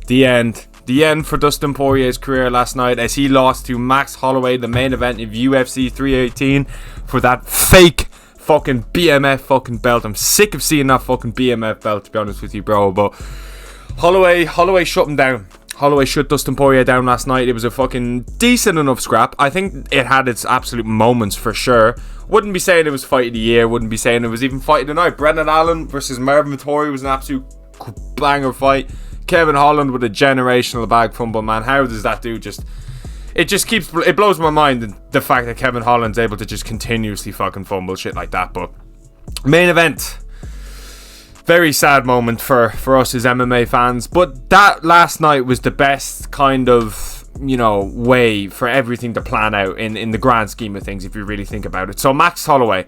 The end. The end for Dustin Poirier's career last night as he lost to Max Holloway, the main event of UFC 318, for that fake fucking BMF fucking belt. I'm sick of seeing that fucking BMF belt, to be honest with you, bro. But Holloway shut him down. Holloway shut Dustin Poirier down last night. It was a fucking decent enough scrap. I think it had its absolute moments for sure. Wouldn't be saying it was fight of the year. Wouldn't be saying it was even fight of the night. Brendan Allen versus Marvin Vettori was an absolute banger fight. Kevin Holland with a generational bag fumble, man. How does that do it blows my mind, the fact that Kevin Holland's able to just continuously fucking fumble shit like that. But main event, very sad moment for us as MMA fans. But that last night was the best kind of, way for everything to plan out in the grand scheme of things, if you really think about it. So Max Holloway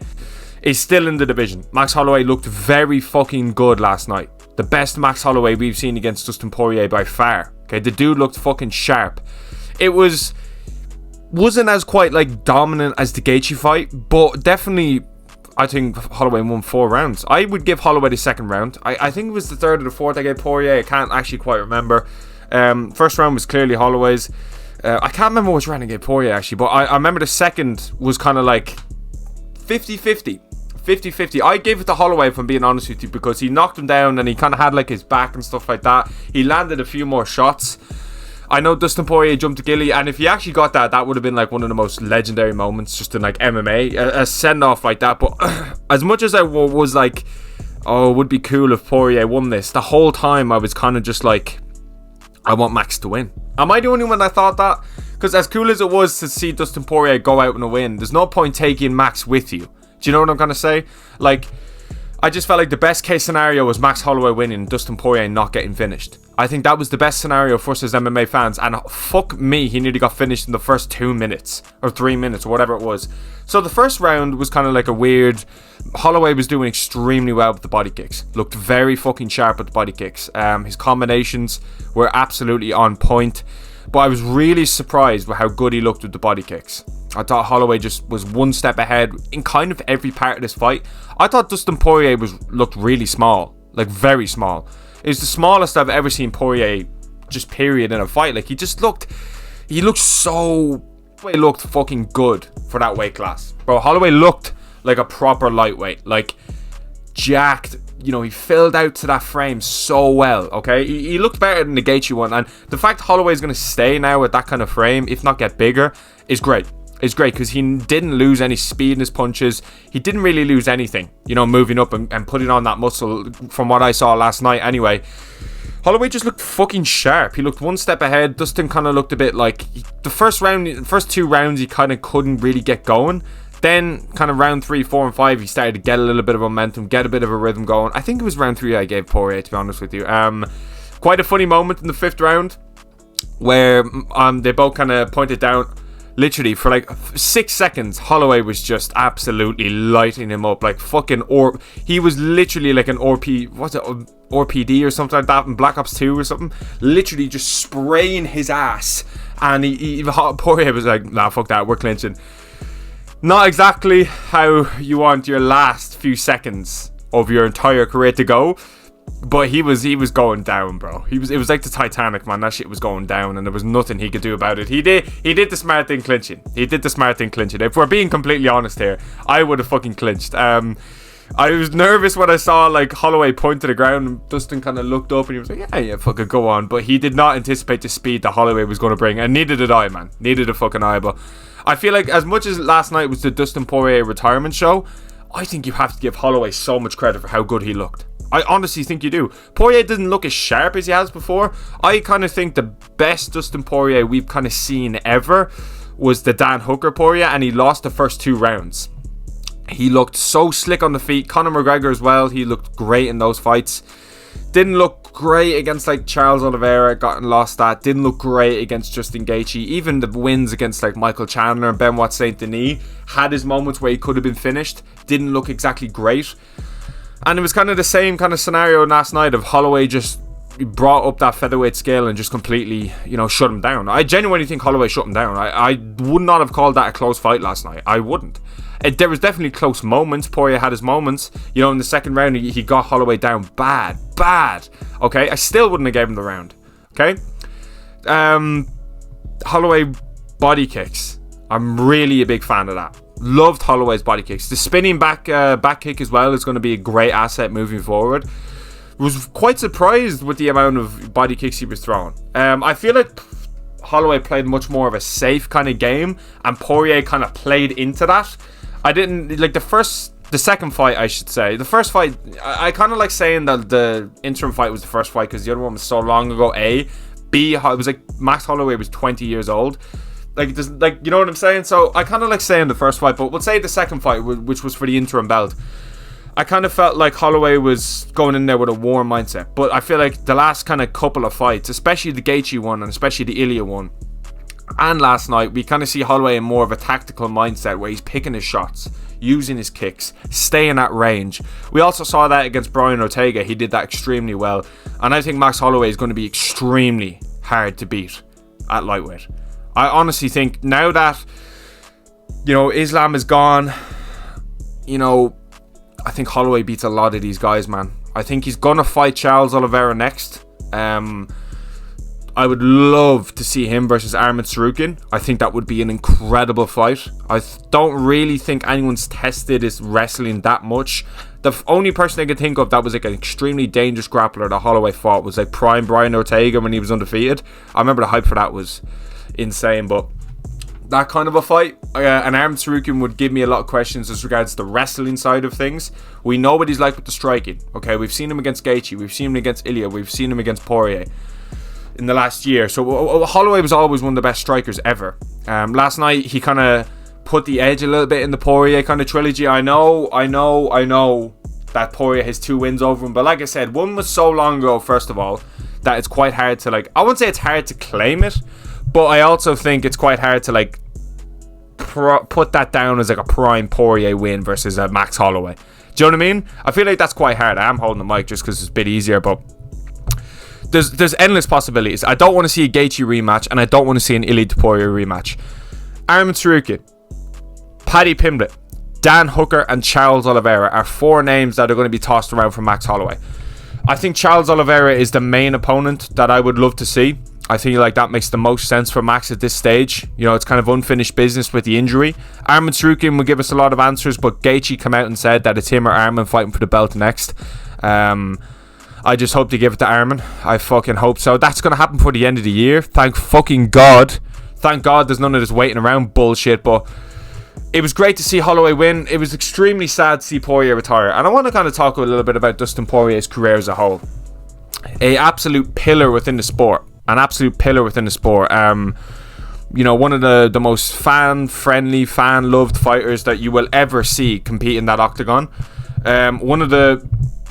is still in the division. Max Holloway looked very fucking good last night. The best Max Holloway we've seen against Dustin Poirier by far. Okay, the dude looked fucking sharp. It wasn't as quite like dominant as the Gaethje fight, but definitely I think Holloway won 4 rounds. I would give Holloway the second round. I think it was the third or the fourth I gave Poirier. I can't actually quite remember. First round was clearly Holloway's. I can't remember which round I gave Poirier actually, but I remember the second was kind of like 50-50. 50-50. I gave it to Holloway, if I'm being honest with you, because he knocked him down and he kind of had like his back and stuff like that. He landed a few more shots. I know Dustin Poirier jumped to Gilly, and if he actually got that would have been like one of the most legendary moments just in like MMA, a send-off like that. But as much as I was like, oh, it would be cool if Poirier won this, the whole time I was kind of just like, I want Max to win. Am I the only one that thought that? Because as cool as it was to see Dustin Poirier go out and a win, there's no point taking Max with you. Do you know what I'm going to say? Like, I just felt like the best case scenario was Max Holloway winning and Dustin Poirier not getting finished. I think that was the best scenario for us as MMA fans, and fuck me, he nearly got finished in the first 2 minutes or 3 minutes or whatever it was. So the first round was kind of like a weird. Holloway was doing extremely well with the body kicks, looked very fucking sharp with the body kicks. His combinations were absolutely on point, but I was really surprised with how good he looked with the body kicks. I thought Holloway just was one step ahead in kind of every part of this fight. I thought Dustin Poirier looked really small, like very small. It was the smallest I've ever seen Poirier, just period, in a fight. Like he looked fucking good for that weight class. Bro, Holloway looked like a proper lightweight, like jacked. He filled out to that frame so well, okay? He looked better than the Gaethje one, and the fact Holloway's going to stay now with that kind of frame, if not get bigger, is great. It's great because he didn't lose any speed in his punches. He didn't really lose anything, moving up and putting on that muscle from what I saw last night anyway. Holloway just looked fucking sharp. He looked one step ahead. Dustin kind of looked a bit like the first 2 rounds he kind of couldn't really get going. Then kind of round 3, 4 and 5 he started to get a little bit of momentum, get a bit of a rhythm going. I think it was round 3 I gave Poirier, to be honest with you. Quite a funny moment in the 5th round where they both kind of pointed down. Literally, for like 6 seconds, Holloway was just absolutely lighting him up. Like fucking he was literally like an RPD or something like that in Black Ops 2 or something. Literally just spraying his ass. And Poirier was like, nah, fuck that, we're clinching. Not exactly how you want your last few seconds of your entire career to go. But he was going down, bro. It was like the Titanic, man. That shit was going down, and there was nothing he could do about it. He did the smart thing clinching. If we're being completely honest here, I would have fucking clinched. I was nervous when I saw like Holloway point to the ground, and Dustin kind of looked up, and he was like, yeah, fucking go on. But he did not anticipate the speed that Holloway was going to bring, and neither did I, man. Neither did fucking I. But I feel like as much as last night was the Dustin Poirier retirement show, I think you have to give Holloway so much credit for how good he looked. I honestly think you do. Poirier didn't look as sharp as he has before. I kind of think the best Dustin Poirier we've kind of seen ever was the Dan Hooker Poirier, and he lost the first 2 rounds. He looked so slick on the feet. Conor McGregor as well. He looked great in those fights. Didn't look great against like Charles Oliveira, got and lost that. Didn't look great against Justin Gaethje. Even the wins against like Michael Chandler and Benoit Saint Denis had his moments where he could have been finished. Didn't look exactly great. And it was kind of the same kind of scenario last night of Holloway just brought up that featherweight scale and just completely, shut him down. I genuinely think Holloway shut him down. I would not have called that a close fight last night. I wouldn't. There was definitely close moments. Poirier had his moments. In the second round, he got Holloway down bad. Okay, I still wouldn't have gave him the round. Okay? Holloway body kicks. I'm really a big fan of that. Loved Holloway's body kicks. The spinning back kick as well is going to be a great asset moving forward. Was quite surprised with the amount of body kicks he was throwing. I feel like Holloway played much more of a safe kind of game, and Poirier kind of played into that. I didn't like the second fight, I should say. The first fight, I kind of like saying that the interim fight was the first fight because the other one was so long ago. B, it was like Max Holloway was 20 years old. Like you know what I'm saying? So I kind of like saying the first fight, but we'll say the second fight, which was for the interim belt. I kind of felt like Holloway was going in there with a warm mindset. But I feel like the last kind of couple of fights, especially the Gaethje one and especially the Ilya one, and last night, we kind of see Holloway in more of a tactical mindset where he's picking his shots, using his kicks, staying at range. We also saw that against Brian Ortega. He did that extremely well. And I think Max Holloway is going to be extremely hard to beat at lightweight. I honestly think now that, Islam is gone, I think Holloway beats a lot of these guys, man. I think he's going to fight Charles Oliveira next. I would love to see him versus Arman Tsarukyan. I think that would be an incredible fight. I don't really think anyone's tested his wrestling that much. The only person I could think of that was like an extremely dangerous grappler that Holloway fought was like prime Brian Ortega when he was undefeated. I remember the hype for that was insane, but that kind of a fight, an Arman Tsarukyan would give me a lot of questions as regards the wrestling side of things. We know what he's like with the striking. Okay, we've seen him against Gaethje, we've seen him against Ilya, we've seen him against Poirier in the last year. So Holloway was always one of the best strikers ever. Last night he kind of put the edge a little bit in the Poirier kind of trilogy. I know that Poirier has 2 wins over him, but like I said, one was so long ago, first of all, that it's quite hard to I wouldn't say it's hard to claim it, but I also think it's quite hard to put that down as like a prime Poirier win versus a Max Holloway. Do you know what I mean? I feel like that's quite hard. I am holding the mic just because it's a bit easier, but there's endless possibilities. I don't want to see a Gaethje rematch, and I don't want to see an Ilya Poirier rematch. Arman Tsarukyan, Paddy Pimblett, Dan Hooker, and Charles Oliveira are 4 names that are going to be tossed around for Max Holloway. I think Charles Oliveira is the main opponent that I would love to see. I feel like that makes the most sense for Max at this stage. It's kind of unfinished business with the injury. Arman Tsarukyan will give us a lot of answers, but Gaethje come out and said that it's him or Arman fighting for the belt next. I just hope to give it to Arman. I fucking hope so. That's going to happen for the end of the year. Thank fucking God. Thank God there's none of this waiting around bullshit, but it was great to see Holloway win. It was extremely sad to see Poirier retire. And I want to kind of talk a little bit about Dustin Poirier's career as a whole. An absolute pillar within the sport. One of the most fan-friendly, fan-loved fighters that you will ever see compete in that octagon.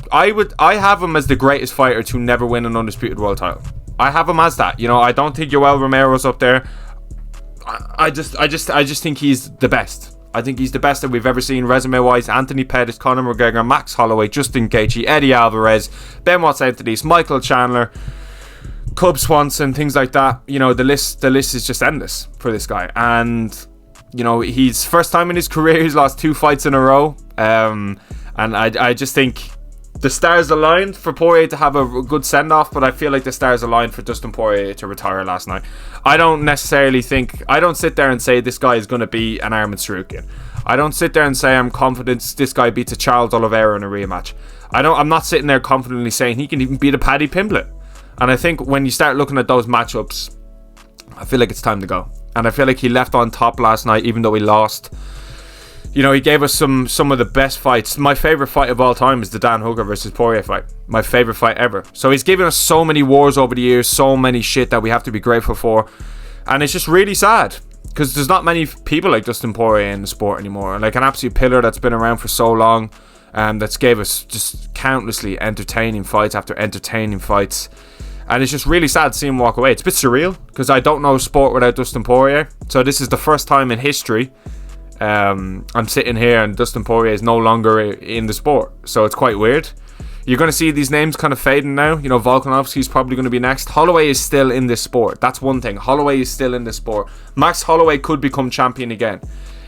I have him as the greatest fighter to never win an undisputed world title. I have him as that. I don't think Yoel Romero's up there. I just think he's the best. I think he's the best that we've ever seen resume-wise. Anthony Pettis, Conor McGregor, Max Holloway, Justin Gaethje, Eddie Alvarez, Benoit Saint-Denis, Michael Chandler, Cub Swanson, things like that. The list is just endless for this guy. And he's first time in his career he's lost 2 fights in a row. And I just think the stars aligned for Poirier to have a good send-off, but I feel like the stars aligned for Dustin Poirier to retire last night. I don't sit there and say this guy is going to be an Arman Tsarukyan. I don't sit there and say I'm confident this guy beats a Charles Oliveira in a rematch. I'm not sitting there confidently saying he can even beat a Paddy Pimblett. And I think when you start looking at those matchups, I feel like it's time to go. And I feel like he left on top last night, even though he lost. He gave us some of the best fights. My favourite fight of all time is the Dan Hooker versus Poirier fight. My favourite fight ever. So he's given us so many wars over the years, so many shit that we have to be grateful for. And it's just really sad, because there's not many people like Dustin Poirier in the sport anymore. Like an absolute pillar that's been around for so long, that's gave us just countlessly entertaining fights after entertaining fights. And it's just really sad to see him walk away. It's a bit surreal, because I don't know sport without Dustin Poirier. So this is the first time in history I'm sitting here and Dustin Poirier is no longer in the sport. So it's quite weird. You're going to see these names kind of fading now. Volkanovski's probably going to be next. Holloway is still in this sport. That's one thing. Holloway is still in this sport. Max Holloway could become champion again.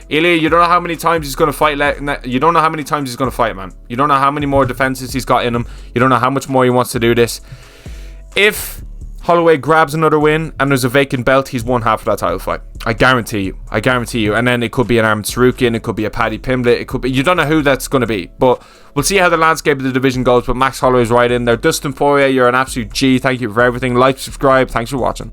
Ilya, you don't know how many times he's going to fight. You don't know how many times he's going to fight, man. You don't know how many more defenses he's got in him. You don't know how much more he wants to do this. If Holloway grabs another win and there's a vacant belt, he's won half of that title fight. I guarantee you. And then it could be an Arman Tsarukyan, it could be a Paddy Pimblett, it could be, you don't know who that's going to be, but we'll see how the landscape of the division goes. But Max Holloway's right in there. Dustin Poirier, you're an absolute G. Thank you for everything. Like, subscribe. Thanks for watching.